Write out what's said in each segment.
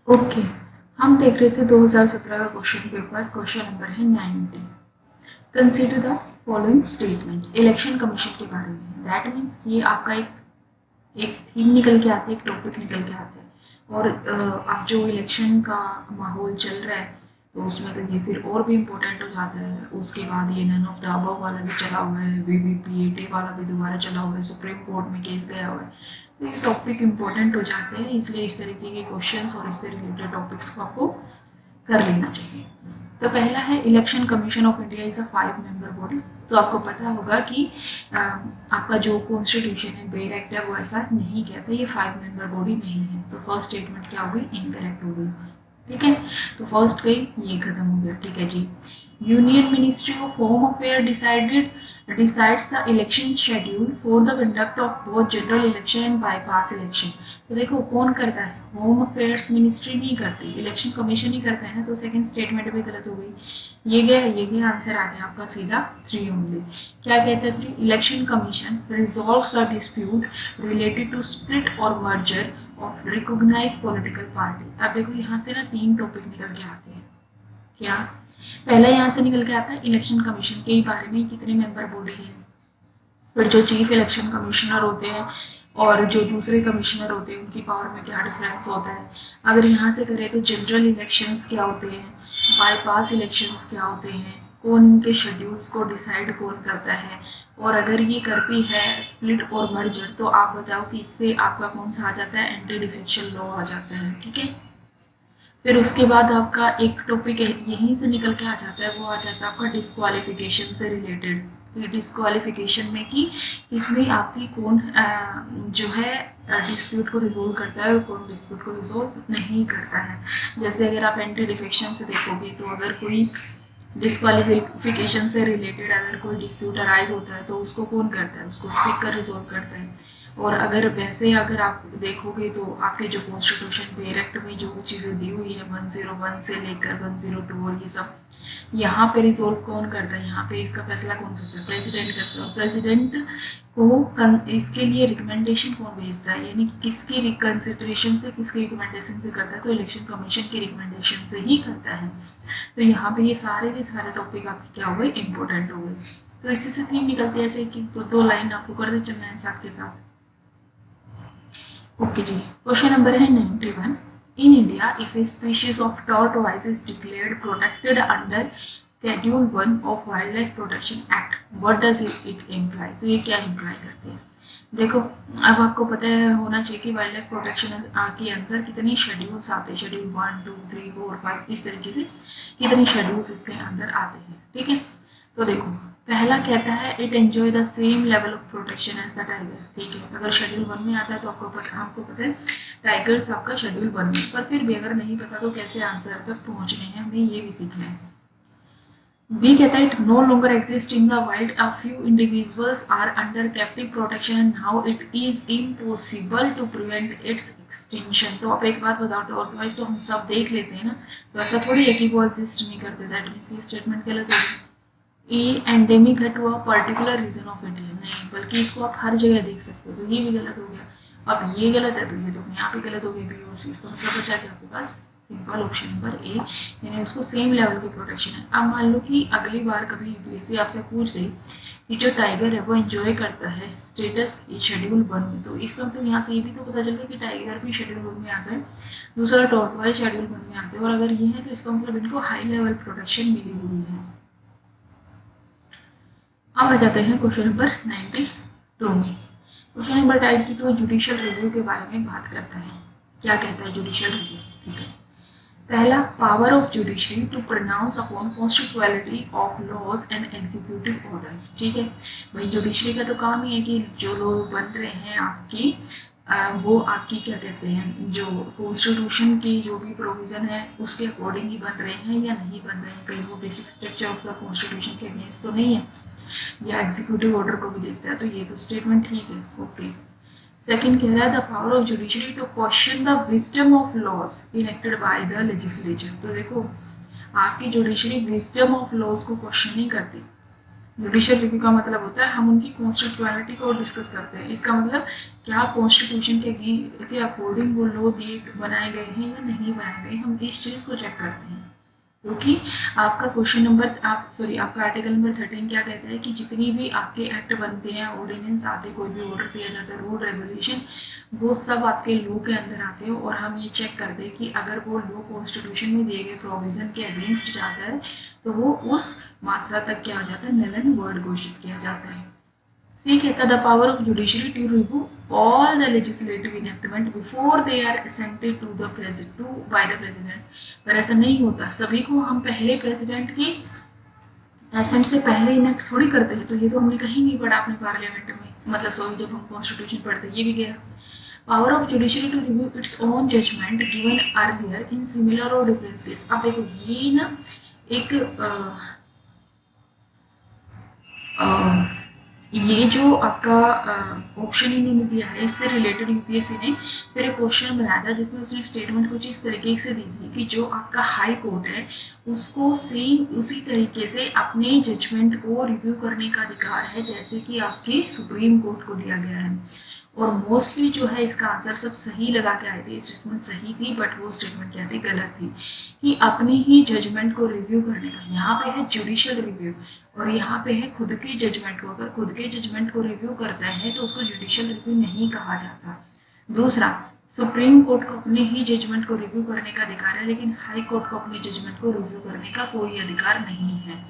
Okay, हम देख रहे थे 2017 का क्वेश्चन पेपर। क्वेश्चन नंबर है 90। Consider the following statement election commission के बारे में। दैट मीन्स ये आपका एक थीम निकल के आती है, एक टॉपिक निकल के आता है। और अब जो इलेक्शन का माहौल चल रहा है तो उसमें तो ये फिर और भी इम्पोर्टेंट हो जाता है। उसके बाद ये नन ऑफ द अबव वाला भी चला हुआ है, वीवीपीएटी वाला भी दोबारा चला हुआ है, सुप्रीम कोर्ट में केस गया हुआ है। तो ये टॉपिक इम्पोर्टेंट हो जाते हैं, इसलिए इस तरीके के क्वेश्चंस और इससे रिलेटेड टॉपिक्स को आपको कर लेना चाहिए। तो पहला है election commission of India is a 5 member body. तो आपको पता होगा कि आपका जो कॉन्स्टिट्यूशन है, बेयर एक्ट है, वो ऐसा नहीं कहता, ये 5 मेंबर बॉडी नहीं है। तो फर्स्ट स्टेटमेंट क्या हो गई, इनकरेक्ट हो गई। ठीक है, तो फर्स्ट गई, ये खत्म हो गया। ठीक है जी। Union ministry of home affair decides the election schedule for the conduct of both general election and bypass election. तो देखो कौन करता है, होम अफेयर्स मिनिस्ट्री नहीं करती, इलेक्शन कमीशन ही करता है ना। तो सेकंड स्टेटमेंट भी गलत हो गई। ये गया आंसर आ गया आपका सीधा 3 ओनली। क्या कहता है 3? Election commission resolves the dispute related to split और merger of recognised political party. अब देखो यहाँ से ना 3 टॉपिक निकल के आते हैं। क्या पहला यहाँ से निकल के आता है इलेक्शन कमीशन के बारे में, कितने मेंबर बॉडी है, फिर जो चीफ इलेक्शन कमिश्नर होते हैं और जो दूसरे कमिश्नर होते हैं उनकी पावर में क्या डिफरेंस होता है। अगर यहाँ से करें तो जनरल इलेक्शंस क्या होते हैं, बाईपास इलेक्शंस क्या होते हैं, कौन इनके शेड्यूल्स को डिसाइड कौन करता है, और अगर ये करती है स्प्लिट और मर्जर तो आप बताओ कि इससे आपका कौन सा आ जाता है, एंटी डिफेक्शन लॉ आ जाता है। ठीक है, फिर उसके बाद आपका एक टॉपिक यहीं से निकल के आ जाता है, वो आ जाता है आपका डिस्क्वालिफिकेशन से रिलेटेड। डिस्क्वालिफिकेशन में कि इसमें आपकी कौन जो है डिस्प्यूट को रिजोल्व करता है और कौन डिस्प्यूट को रिजोल्व नहीं करता है। जैसे अगर आप एंटी डिफेक्शन से देखोगे तो अगर कोई डिस्क्वालिफिकेशन से रिलेटेड अगर कोई डिस्प्यूट अराइज होता है तो उसको कौन करता है, उसको स्पीकर रिजोल्व करता है। और अगर वैसे अगर आप देखोगे तो आपके जो कॉन्स्टिट्यूशन बेयर एक्ट में जो चीज़ें दी हुई है 101 से लेकर 102 और ये सब, यहाँ पे रिजोल्व कौन करता है, यहाँ पे इसका फैसला कौन करता है, प्रेसिडेंट करता है। और प्रेसिडेंट को इसके लिए रिकमेंडेशन कौन भेजता है, यानी कि किसकी रिकन्सिडरेशन से, किसकी रिकमेंडेशन से करता है, तो इलेक्शन कमीशन की रिकमेंडेशन से ही करता है। तो यहाँ पे ये सारे के सारे टॉपिक आपके क्या हो गए, इंपॉर्टेंट हो गए। तो इसी से थीम निकलती है ऐसे कि दो लाइन आपको करते चलना है साथ के साथ। ओके जी, क्वेश्चन नंबर है 91। In India if A species of tortoise is declared protected under schedule 1 of wild life protection act, what does it imply. तो ये क्या इम्प्लाई करते हैं, देखो अब आपको पता है होना चाहिए कि वाइल्ड लाइफ प्रोटेक्शन के अंदर कितनी शेड्यूल्स आते हैं, शेड्यूल 1 2 3 4 5 इस तरीके से कितने शेड्यूल्स इसके अंदर आते हैं। ठीक है, तो देखो पहला कहता है it enjoy the same level of protection as the tiger. ठीक है, अगर शेड्यूल 1 में आता है तो आपको पता है टाइगर्स आपका शेड्यूल 1 में, पर फिर भी अगर नहीं पता तो कैसे आंसर तक पहुंचने हैं हमें ये भी सीखना है। बी कहता है it no longer exist in the wild, a few individuals are under captive protection and now it is impossible to prevent its extinction. तो आप एक बात बताओ, टॉर्टोइज तो हम सब देख लेते हैं ना, तो ऐसा थोड़ी है कि वो एग्जिस्ट नहीं करते। दैट मीन्स ये स्टेटमेंट गलत होगी। ये एंडेमिक है to a particular region of India, नहीं बल्कि इसको आप हर जगह देख सकते हो, तो ये भी गलत हो गया। अब ये गलत है तो ये तो यहाँ पे गलत हो गई, बी और सी। इसका मतलब बचा कि आपके पास सिंपल ऑप्शन नंबर ए, यानी उसको सेम लेवल की प्रोटेक्शन है। अब मान लो कि अगली बार कभी यूपीएससी आपसे पूछ गई कि जो टाइगर है वो एंजॉय करता है स्टेटस शेड्यूल 1 में, तो इसका मतलब यहाँ से ये भी तो पता चल गया कि टाइगर भी शेड्यूल 1 में आता है, दूसरा टॉर्टोइज शेड्यूल 1 में आता है, और अगर ये है तो इसका मतलब इनको हाई लेवल प्रोटेक्शन मिली हुई है। अब आ जाते हैं क्वेश्चन नंबर 92 में। क्वेश्चन नंबर 92 जुडिशियल रिव्यू के बारे में बात करता है। क्या कहता है जुडिशियल रिव्यू, ठीक है। पहला, power of judiciary to pronounce upon constitutionality of laws and executive orders. ठीक है भाई, जुडिशरी का तो काम ही है कि जो लॉ बन रहे हैं आपकी वो आपकी क्या कहते हैं, जो कॉन्स्टिट्यूशन की जो भी प्रोविजन है उसके अकॉर्डिंग ही बन रहे हैं या नहीं बन रहे हैं, कहीं वो basic structure of the constitution के अगेंस्ट तो नहीं है, या एग्जीक्यूटिव ऑर्डर को भी देखता है, तो ये तो स्टेटमेंट ठीक है। ओके, सेकंड कह रहा है the power of judiciary to question the wisdom of laws enacted by the legislature. तो देखो आपकी जुडिशरी विजडम ऑफ लॉज को क्वेश्चन नहीं करती, जुडिशियल रिव्यू का मतलब होता है हम उनकी कॉन्स्टिट्यूशनलिटी को डिस्कस करते हैं। इसका मतलब क्या कॉन्स्टिट्यूशन के अकॉर्डिंग वो लॉ दिए बनाए गए हैं या नहीं बनाए गए, हम इस चीज़ को चेक करते हैं। क्योंकि आपका क्वेश्चन नंबर आपका आर्टिकल नंबर 13 क्या कहता है कि जितनी भी आपके एक्ट बनते हैं, ऑर्डिनेंस आते, कोई भी ऑर्डर दिया जाता है, रूल रेगुलेशन, वो सब आपके लॉ के अंदर आते हैं और हम ये चेक करते हैं कि अगर वो लॉ कॉन्स्टिट्यूशन में दिए गए प्रोविजन के अगेंस्ट जाता है तो वो उस मात्रा तक क्या हो जाता है, नल एंड वॉइड घोषित किया जाता है। सी कहता है the power of judiciary to review all the legislative enactment before they are assented to the president by the president। पर ऐसा नहीं होता, सभी को हम पहले प्रेसिडेंट की एसेंट से पहले इनेक्ट थोड़ी करते हैं। तो ये तो हमने कहीं नहीं पढ़ा अपने पार्लियामेंट में, मतलब सॉरी जब हम कॉन्स्टिट्यूशन पढ़ते ये भी गया। Power of judiciary to review its own judgement given earlier in similar और डिफरेंस केस। अब देखो ये ना एक ये जो आपका ऑप्शन इन्होंने दिया है इससे रिलेटेड यूपीएससी ने फिर एक क्वेश्चन बनाया था जिसमें उसने स्टेटमेंट कुछ इस तरीके से दी थी कि जो आपका हाई कोर्ट है उसको सेम उसी तरीके से अपने जजमेंट को रिव्यू करने का अधिकार है जैसे कि आपके सुप्रीम कोर्ट को दिया गया है। और मोस्टली जो है इसका आंसर सब सही लगा के आए थे, स्टेटमेंट सही थी बट वो स्टेटमेंट क्या थी, गलत थी कि अपने ही जजमेंट को रिव्यू करने का। यहाँ पे है जुडिशियल रिव्यू और यहाँ पे है खुद के जजमेंट को, अगर खुद के जजमेंट को रिव्यू करता है तो उसको जुडिशियल रिव्यू नहीं कहा जाता। दूसरा, सुप्रीम कोर्ट को अपने ही जजमेंट को रिव्यू करने का अधिकार है लेकिन हाई कोर्ट को अपने जजमेंट को रिव्यू करने का कोई अधिकार नहीं है।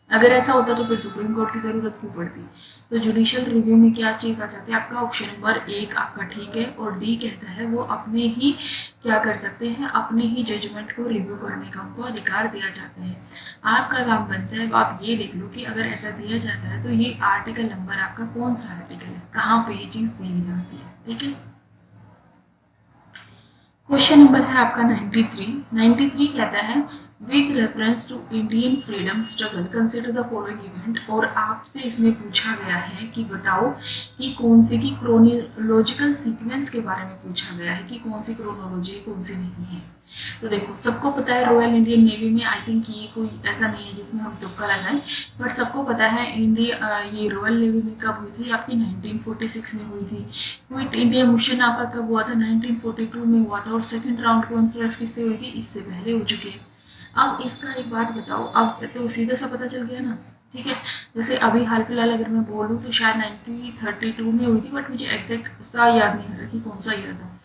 अगर ऐसा होता तो फिर सुप्रीम कोर्ट की जरूरत क्यों पड़ती। तो जुडिशियल रिव्यू में क्या चीज आ जाती है, आपका ऑप्शन नंबर 1 आपका ठीक है और डी कहता है वो अपने ही क्या कर सकते हैं, अपने ही जजमेंट को रिव्यू करने का उनको अधिकार दिया जाता है। आपका काम बनता है आप ये देख लो कि अगर ऐसा दिया जाता है तो ये आर्टिकल नंबर आपका कौन सा आर्टिकल है, कहाँ पे ये चीज दी जाती है। ठीक है, क्वेश्चन नंबर है आपका 93 कहता है with reference to Indian freedom struggle consider the following event. और आपसे इसमें पूछा गया है कि बताओ कि कौन सी की क्रोनोलॉजिकल सीक्वेंस के बारे में पूछा गया है कि कौन सी क्रोनोलॉजी है कौन सी नहीं है। तो देखो सबको पता है रॉयल इंडियन नेवी में आई थिंक ये कोई ऐसा नहीं है जिसमें हम तुक्का लगाएं, बट सबको पता है ये रॉयल नेवी में कब हुई थी, आपकी 1946 में हुई थी। क्विट इंडिया मिशन आपका कब हुआ था, 1942 में हुआ था। और सेकंड राउंड कॉन्फ्रेंस किससे हुई थी, इससे पहले हो चुकी है। अब इसका एक बात बताओ, अब तो सीधा सा पता चल गया ना। ठीक है, जैसे अभी हाल फिलहाल अगर मैं बोलूँ तो शायद 1932 में हुई थी बट मुझे एग्जैक्ट सा याद नहीं आ रहा कि कौन सा ईयर था।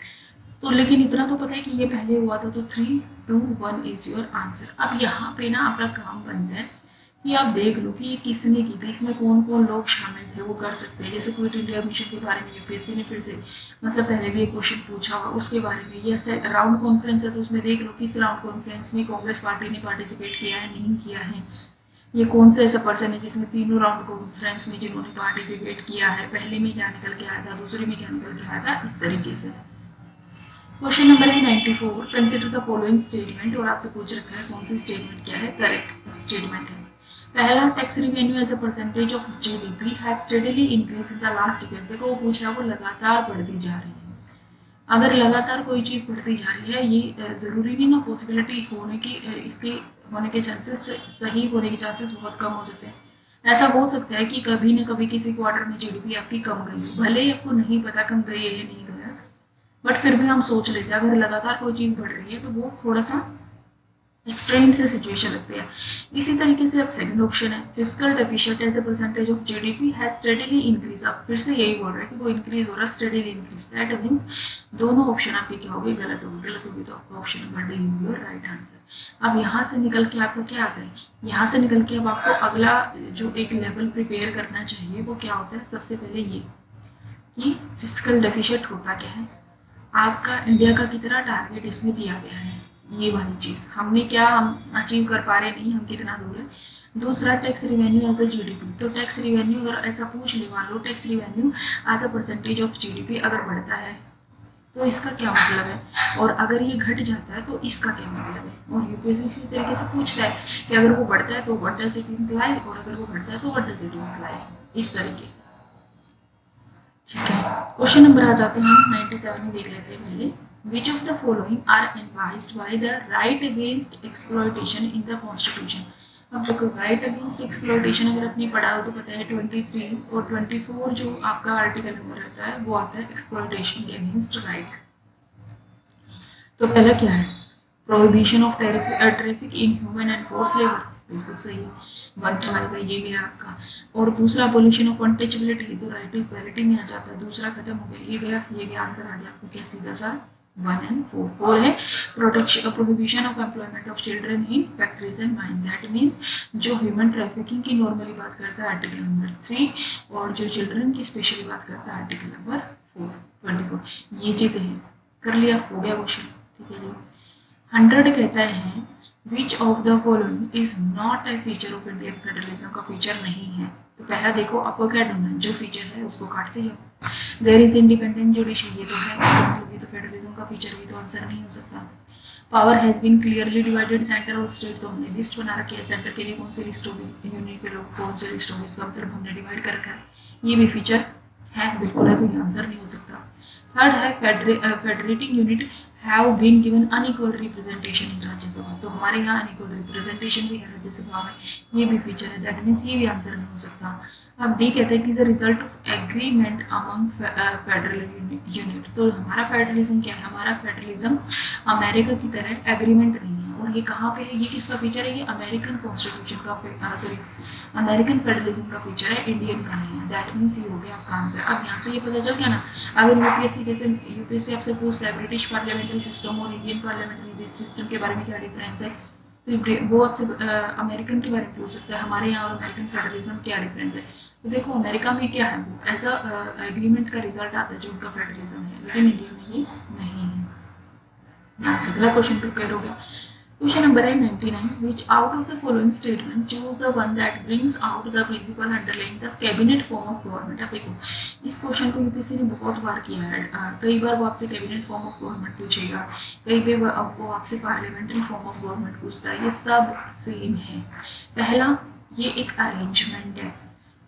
तो लेकिन इतना तो पता है कि ये पहले हुआ था। तो 3, 2, 1 इज योर आंसर। अब यहाँ पे ना आपका काम बनता है कि आप देख लो कि ये किसने की थी, इसमें कौन कौन लोग शामिल थे, वो कर सकते हैं। जैसे क्विट इंडिया मिशन के बारे में यूपीएससी ने फिर से मतलब पहले भी एक क्वेश्चन पूछा हुआ उसके बारे में। ये राउंड कॉन्फ्रेंस है तो उसमें देख लो किस राउंड कॉन्फ्रेंस में कांग्रेस पार्टी ने पार्टिसिपेट किया है नहीं किया है। ये कौन सा ऐसा पर्सन है जिसमें तीनों राउंड कॉन्फ्रेंस में जिन्होंने पार्टिसिपेट किया है, पहले में क्या निकल के आया था, दूसरे में क्या निकल के आया था, इस तरीके से। क्वेश्चन नंबर है 94 कंसिडर द फॉलोइंग स्टेटमेंट। और आपसे पूछ रखा है कौन सी स्टेटमेंट क्या है, करेक्ट स्टेटमेंट है। पहला, tax revenue as a percentage of GDP has steadily increase in the last year. देखो वो पूछ रहा है वो लगातार बढ़ती जा रही है। अगर लगातार कोई चीज़ बढ़ती जा रही है, ये ज़रूरी नहीं ना पॉसिबिलिटी होने की, इसके होने के चांसेस, सही होने के चांसेस बहुत कम हो सकते हैं। ऐसा हो सकता है कि कभी न कभी किसी क्वार्टर में जीडीपी आपकी कम गई हो, भले ही आपको नहीं पता कम गई है या नहीं गई है, बट फिर भी हम सोच लेते हैं अगर लगातार कोई चीज़ बढ़ रही है तो वो थोड़ा सा एक्सट्रीम से सिचुएशन लगती है। इसी तरीके से अब सेकंड ऑप्शन है fiscal deficit as a percentage of GDP has steadily increase. अब फिर से यही बोल रहा है कि वो इंक्रीज हो रहा है, स्टेडीली इंक्रीज। दैट मींस दोनों ऑप्शन आपके क्या होगी, गलत होगी। गलत होगी तो आपका option number D is your right answer. अब यहाँ से निकल के आपका क्या आता है, यहाँ से निकल के अब आपको अगला जो एक लेवल प्रिपेयर करना चाहिए वो क्या होता है। सबसे पहले ये कि फिजिकल डेफिशिएंट होता क्या है, आपका इंडिया का कितना टारगेट इसमें दिया गया है, ये वाली चीज़ हमने क्या हम अचीव कर पा रहे नहीं, हम कितना दूर है। दूसरा, tax revenue as a GDP. तो टैक्स रिवेन्यू अगर ऐसा पूछ ले, मान लो tax revenue as a percentage of GDP अगर बढ़ता है तो इसका क्या मतलब है, और अगर ये घट जाता है तो इसका क्या मतलब है। और यूपीएससी इसी तरीके से पूछता है कि अगर वो बढ़ता है तो व्हाट डज इट इम्प्लाई, और अगर वो घटता है तो व्हाट डज इट इम्प्लाई, इस तरीके से। ठीक है, क्वेश्चन नंबर आ जाते हैं हम 97 ही देख लेते हैं पहले। Which of the following are advised by the right against exploitation in the Constitution? अब देखो राइट अगेंस्ट एक्सप्लॉयटेशन अगर आपने पढ़ा हो तो पता है 23 और 24 जो आपका आर्टिकल नंबर रहता है वो आता है एक्सप्लॉयटेशन के अगेंस्ट राइट। तो पहला क्या है, prohibition of traffic in human and force labour, बिल्कुल सही है, वन तो आएगा, ये गया आपका। और दूसरा अबॉलिशन ऑफ अनटचेबिलिटी, तो राइट टू इक्वालिटी में आ जाता है, दूसरा खत्म हो गया, ये गया आंसर आ गया आपका क्या, सीधा सा 1 एंड 4। 4 है protection prohibition of employment of children in factories and mine, that means जो ह्यूमन ट्रैफिकिंग की नॉर्मली बात करता है आर्टिकल नंबर 3, और जो चिल्ड्रन की स्पेशली बात करता है आर्टिकल नंबर 4 24। ये चीज़ें हैं, कर लिया, हो गया क्वेश्चन, ठीक है जी। 100 कहता है which of the following is not a feature of Indian federalism, का फीचर नहीं है। तो पहला देखो आपको क्या ढूंढना है, जो फीचर है उसको काटते जाओ। देयर इज इंडिपेंडेंट जुडिशरी, ये तो है, इसका मतलब ये तो फेडरलिज्म का फीचर है, ये तो आंसर नहीं हो सकता। Power has been clearly divided centre और स्टेट, तो हमने लिस्ट बना रखी है, सेंटर के लिए कौन सी लिस्ट होगी, यूनियन के लोग कौन सी लिस्ट होगी, इसका मतलब हमने डिवाइड कर रखा है, ये भी फीचर है, बिल्कुल है, तो ये आंसर नहीं हो सकता। थर्ड है federating unit have been given unequal representation in Rajya Sabha, तो हमारे यहाँ अनइक्वल रिप्रेजेंटेशन भी है राज्यसभा में, ये भी फीचर है, दैट मीन्स ये भी आंसर नहीं हो सकता। अब डी कहते हैं it is a result of agreement among federal unit, तो हमारा फेडरलिज्म क्या है, हमारा फेडरलिज्म अमेरिका की तरह एग्रीमेंट नहीं है, और ये कहाँ पे है, ये किसका फीचर है, ये अमेरिकन कॉन्स्टिट्यूशन का सॉरी अमेरिकन फेडरलिज्म का फीचर है, इंडियन का नहीं है, दैट मीन्स ये हो गया आपका आंसर। अब यहाँ से ये पता चल गया ना, अगर यूपीएससी जैसे यूपीएससी आपसे पूछता है ब्रिटिश पार्लियामेंट्री सिस्टम और इंडियन पार्लियामेंट्री सिस्टम के बारे में क्या डिफरेंस है, तो वो आपसे अमेरिकन के बारे में पूछ सकता है, हमारे यहाँ और अमेरिकन फेडरलिज्म क्या डिफरेंस है। तो देखो अमेरिका में क्या है, वो एज अ एग्रीमेंट का रिजल्ट आता है जो उनका फेडरलिज्म है, लेकिन इंडिया में ये नहीं है। यहाँ से अगला क्वेश्चन प्रिपेयर हो गया। Question number 99. Which out of the following statement choose the one that brings out the principle underlying the cabinet form of government? अब देखो इस क्वेश्चन को यूपीएससी ने बहुत बार किया है, कई बार वो आपसे कैबिनेट फॉर्म ऑफ गवर्नमेंट पूछेगा, कई बार वो आपसे पार्लियामेंट्री फॉर्म ऑफ गवर्नमेंट पूछता है, ये सब सेम है। पहला ये एक अरेंजमेंट है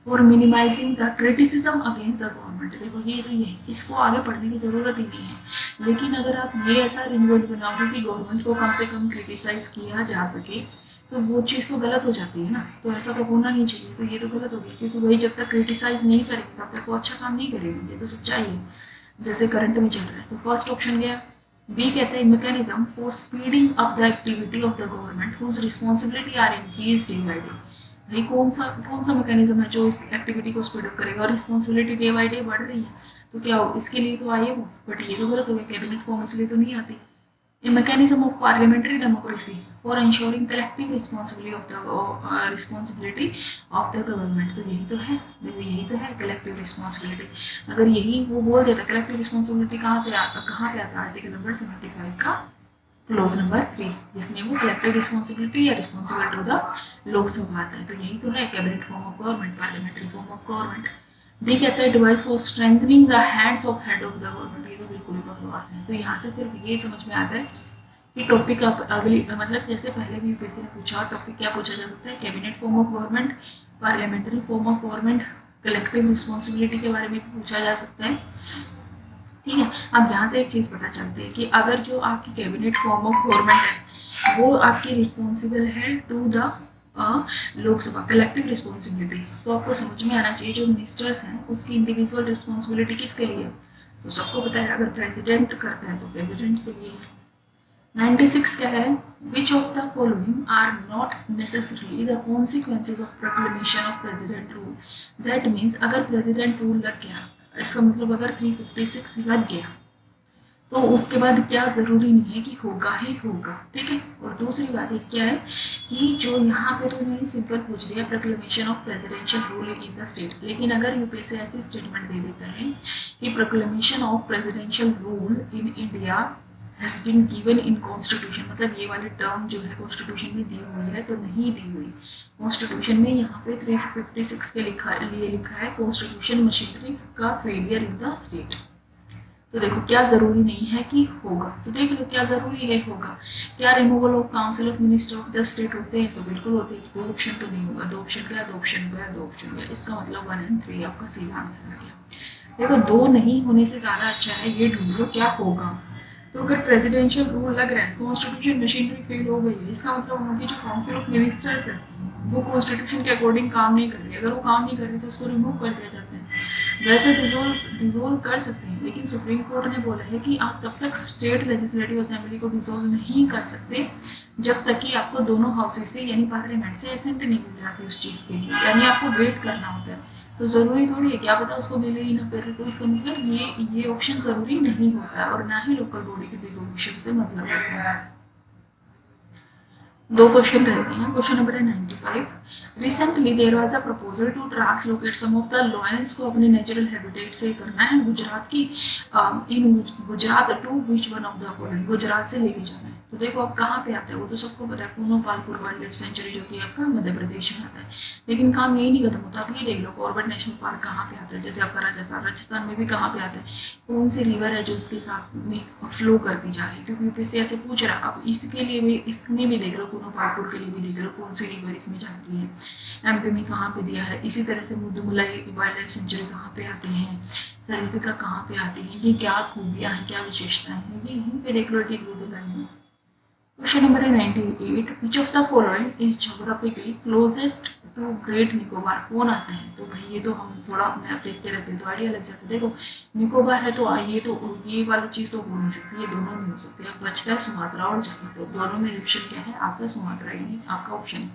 for minimising the criticism against the government, देखो ये तो ये इसको आगे पढ़ने की ज़रूरत ही नहीं है, लेकिन अगर आप ये ऐसा अरेंजमेंट बनाओगे कि गवर्नमेंट को कम से कम क्रिटिसाइज किया जा सके, तो वो चीज़ तो गलत हो जाती है ना, तो ऐसा तो होना नहीं चाहिए, तो ये तो गलत हो गया, क्योंकि वही जब तक क्रिटिसाइज नहीं करेंगे तब तक वो अच्छा काम नहीं करेंगे, ये तो सच्चाई है, जैसे करंट में चल रहा है। तो फर्स्ट ऑप्शन गया, बी कहते हैं mechanism for speeding up the activity of the government whose responsibility are increase day by day, भाई कौन सा मैकेनिज्म है जो इस एक्टिविटी को स्पीड अप करेगा, और रिस्पॉन्सिबिलिटी डे बाई डे बढ़ रही है, तो क्या हो, इसके लिए तो आए वो, बट ये तो गलत हो गया, कैबिनेट फॉर्म इसलिए तो नहीं आती। A mechanism of parliamentary democracy for ensuring collective responsibility of the government, तो यही तो है, यही तो है कलेक्टिव रिस्पॉन्सिबिलिटी। अगर यही वो बोल देता कलेक्टिव रिस्पॉन्सिबिलिटी कहाँ पे आता, आर्टिकल नंबर 75 का क्लोज नंबर 3, जिसमें वो कलेक्टिव रिस्पॉन्सिबिलिटी या रिस्पॉन्सिबिलिटी ऑफ द लोकसभा आता है, तो यही तो है cabinet form of government, parliamentary form of government. D कहता है device for strengthening the hands of head of the government, ये तो बिल्कुल ही बकवास है। तो यहाँ से सिर्फ ये समझ में आता है कि टॉपिक आप अगली मतलब जैसे पहले भी यूपीएससी ने पूछा, टॉपिक क्या पूछा जा सकता है, cabinet form of government, parliamentary form of government, collective responsibility के बारे में भी पूछा जा सकता है, ठीक है। अब यहाँ से एक चीज़ पता चलती है कि अगर जो आपकी कैबिनेट फॉर्म ऑफ गवर्नमेंट है वो आपकी रिस्पॉन्सिबल है to the Lok Sabha, collective responsibility, तो आपको समझ में आना चाहिए जो मिनिस्टर्स हैं उसकी इंडिविजुअल रिस्पॉन्सिबिलिटी किसके लिए, तो सबको पता है, अगर प्रेसिडेंट करता है तो प्रेसिडेंट के लिए। 96 क्या है, which of the following are not necessarily the consequences of proclamation of president rule, that means अगर प्रेसिडेंट रूल लग गया, इसका मतलब अगर 356 लग गया तो उसके बाद क्या ज़रूरी नहीं है कि होगा ही होगा, ठीक है। और दूसरी बात एक क्या है कि जो यहाँ पे तो इन्होंने सिंपल पूछ दिया proclamation of presidential rule in the state, लेकिन अगर यूपीएससी ऐसी स्टेटमेंट दे देता है कि proclamation of presidential rule in India has been given in constitution, मतलब ये वाली टर्म जो है कॉन्स्टिट्यूशन में दी हुई है तो नहीं दी हुई, कॉन्स्टिट्यूशन में यहाँ पे 356 के लिए लिखा है कॉन्स्टिट्यूशन मशीनरी का फेलियर इन द स्टेट, तो देखो क्या जरूरी नहीं है कि होगा, तो देख लो क्या जरूरी है होगा, क्या removal of council of minister of the state होते हैं, तो बिल्कुल होते हैं, दो ऑप्शन तो नहीं होगा, दो ऑप्शन गया, दो ऑप्शन गया, दो ऑप्शन गया, इसका मतलब 1 और 3 आपका सीधा आंसर आ गया। देखो दो नहीं होने से ज़्यादा अच्छा है ये ढूंढ लो क्या होगा, तो अगर प्रेसिडेंशियल रूल लग रहा है, कॉन्स्टिट्यूशन मशीनरी फेल हो गई है, इसका मतलब उनकी जो काउंसिल ऑफ मिनिस्टर्स है वो कॉन्स्टिट्यूशन के अकॉर्डिंग काम नहीं कर रही, अगर वो काम नहीं कर रही तो उसको रिमूव कर दिया जाता है। वैसे डिसोल्व कर सकते हैं, लेकिन सुप्रीम कोर्ट ने बोला है कि आप तब तक स्टेट लेजिस्लेटिव असेंबली को डिसोल्व नहीं कर सकते जब तक कि आपको दोनों हाउसेज से यानी पार्लियामेंट से एसेंट नहीं मिल जाती उस चीज़ के लिए, यानी आपको वेट करना होता है। तो ज़रूरी थोड़ी है, क्या पता उसको मिले ही ना मिले, तो इसका मतलब ये ऑप्शन ज़रूरी नहीं होता है, और ना ही लोकल बॉडी के डिसोल्यूशन से मतलब होता है। दो क्वेश्चन रहते हैं। Question number 95, recently there was a proposal to translocate some of the lions को अपने नेचुरल हैबिटेट से करना है गुजरात की इन गुजरात टू बीच one of the following, Gujarat से लेके जाना है। तो देखो आप कहाँ पे आता है, वो तो सबको पता है, Kuno Palpur wild life sanctuary जो कि आपका मध्य प्रदेश में आता है। लेकिन काम यही नहीं खत्म होता, आप ये देख लो कॉर्बेट नेशनल पार्क कहाँ पे आता है, जैसे आपका राजस्थान में भी कहाँ पे आता है, कौन सी रिवर है जो इसके साथ में फ्लो करती जा रही है, क्योंकि यूपीएससी ऐसे पूछ रहा है। आप इसके लिए भी, इसमें भी देख लो, कूनो पालपुर के लिए भी देख लो कौन सी रिवर इसमें जाती है, एमपी में कहाँ पे दिया है। इसी तरह से मुद्दुमलाई वाइल्ड लाइफ सेंचुरी कहाँ पे आती है, सरिस्का कहाँ पे आती है, ये क्या खूबियाँ हैं, क्या विशेषताएं हैं, ये यहीं पे देख लो एक एक दो लाइन में। क्वेश्चन नंबर है 98, which of the following is geographically closest to Great Nicobar, कौन आता है। तो भाई ये तो हम थोड़ा मैप देखते रहते हैं तो आइडिया लग जाता है। देखो निकोबार है तो ये वाली चीज़ तो हो नहीं सकती, ये दोनों नहीं हो सकती। अब बचता है सुमात्रा और जावा, तो दोनों में ऑप्शन क्या है आपका, सुमात्रा यानी आपका ऑप्शन।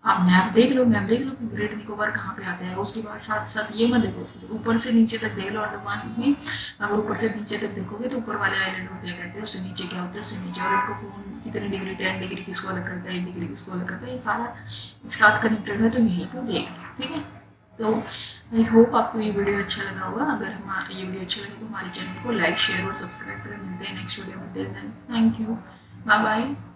आप मैप देख लो कि ग्रेट निकोबार कहाँ पे आते हैं, उसके बाद साथ साथ ये मत देखो, ऊपर से नीचे तक देख लो अंडमान में। अगर ऊपर से नीचे तक देखोगे तो ऊपर वाले आइलैंड को क्या कहते हैं, उससे नीचे क्या होता है, उससे नीचे, और इनको कौन कितनी डिग्री, 10 डिग्री किसको अलग करता है, 1 डिग्री किसको अलग करता है, ये सारा एक साथ कनेक्टेड है, तो यहीं पर देख लो, ठीक है। तो आई होप आपको ये वीडियो अच्छा लगा होगा। अगर हमारा ये वीडियो अच्छा लगे तो हमारे चैनल को लाइक शेयर और सब्सक्राइब करें। मिलते हैं नेक्स्ट वीडियो में, थैंक यू, बाय बाय।